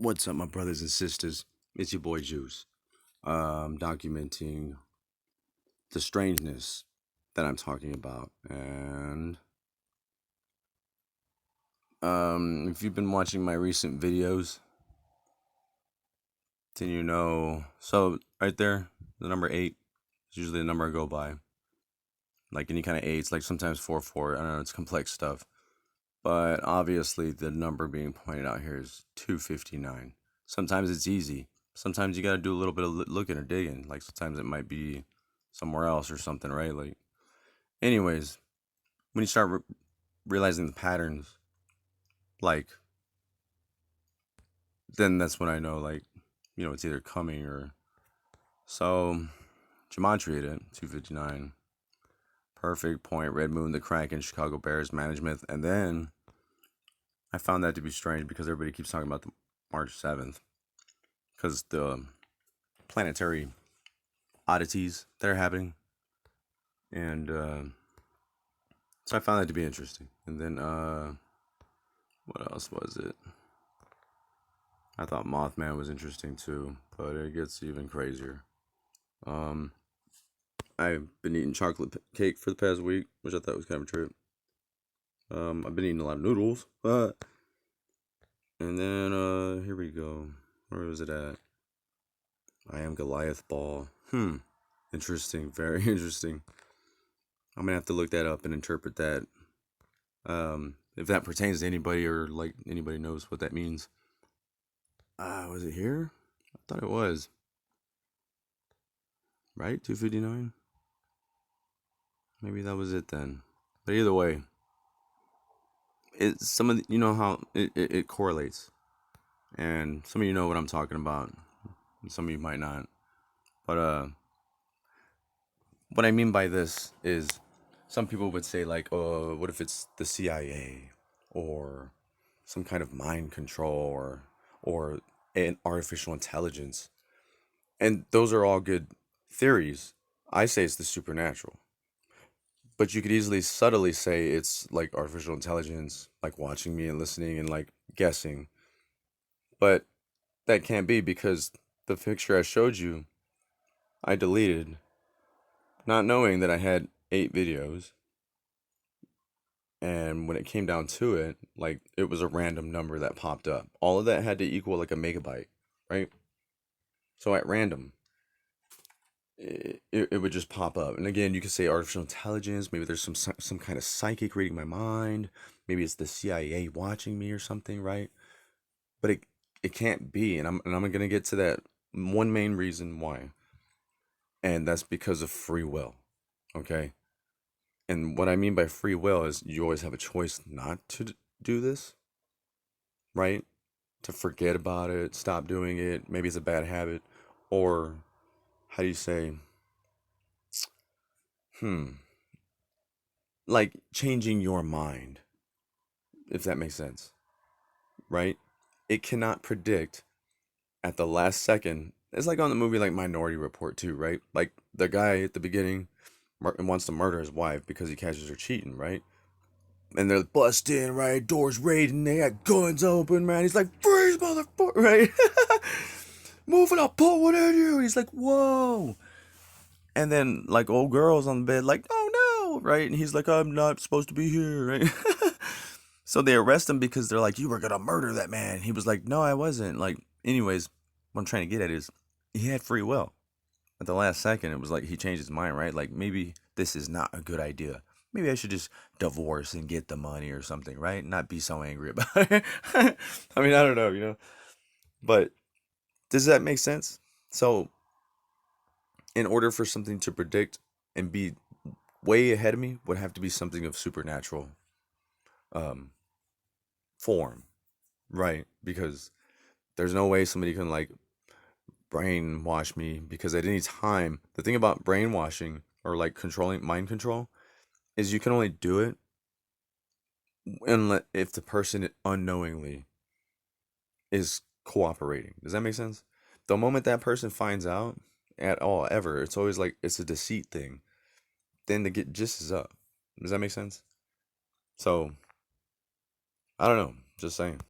What's up, my brothers and sisters? It's your boy Juice. Documenting the strangeness that I'm talking about. And if you've been watching my recent videos, then you know. So, right there, the number 8 is usually the number I go by. Like any kind of eights, like sometimes 4 4. I don't know, it's complex stuff. But obviously, the number being pointed out here is 259. Sometimes it's easy. Sometimes you got to do a little bit of looking or digging. Like sometimes it might be somewhere else or something, right? Like, anyways, when you start realizing the patterns, like, then that's when I know, like, it's either coming or. So, Gematria it, 259. Perfect point, Red Moon, the Kraken, Chicago Bears, management. And then I found that to be strange because everybody keeps talking about the March 7th. Because the planetary oddities that are happening. And so I found that to be interesting. And then, what else was it? I thought Mothman was interesting too, but it gets even crazier. I've been eating chocolate cake for the past week, which I thought was kind of a trip. I've been eating a lot of noodles. And then, here we go. Where was it at? I am Goliath Ball. Interesting. Very interesting. I'm gonna have to look that up and interpret that. If that pertains to anybody or like anybody knows what that means. Was it here? I thought it was. Right? 259? Maybe that was it then. But either way, it's some of the, you know how it correlates. And some of you know what I'm talking about. Some of you might not. But what I mean by this is some people would say like, oh, what if it's the CIA or some kind of mind control or an artificial intelligence? And those are all good theories. I say it's the supernatural. But you could easily subtly say it's like artificial intelligence, like watching me and listening and like guessing. But that can't be because the picture I showed you, I deleted, not knowing that I had 8 videos. And when it came down to it, like it was a random number that popped up. All of that had to equal like a megabyte, right? So at random, it would just pop up. And again, you could say artificial intelligence. Maybe there's some kind of psychic reading my mind. Maybe it's the CIA watching me or something, right? But it can't be. And I'm gonna get to that one main reason why, and that's because of free will. Okay. And what I mean by free will is you always have a choice not to do this, right? To forget about it, stop doing it. Maybe it's a bad habit, or how do you say? Hmm. Like changing your mind, if that makes sense, right? It cannot predict at the last second. It's like on the movie like Minority Report too, right? Like the guy at the beginning wants to murder his wife because he catches her cheating, right? And they're busting, right? Doors raiding, they got guns open, man. He's like, freeze, motherfucker, right? Moving, I'll pull one at you. He's like, whoa. And then like old girls on the bed, like, oh no, right? And he's like, I'm not supposed to be here, right? So they arrest him because they're like, you were gonna murder that man. He was like, no, I wasn't. Like, anyways, what I'm trying to get at is he had free will. At the last second, it was like he changed his mind, right? Like, maybe this is not a good idea. Maybe I should just divorce and get the money or something, right? Not be so angry about it. I mean, I don't know. But does that make sense? So, in order for something to predict and be way ahead of me, would have to be something of supernatural um, form, right? Because there's no way somebody can like brainwash me because at any time, the thing about brainwashing or like controlling mind control is you can only do it unless if the person unknowingly is cooperating. Does that make sense? The moment that person finds out at all ever, it's always like it's a deceit thing. Then the get just is up. Does that make sense? So I don't know. Just saying.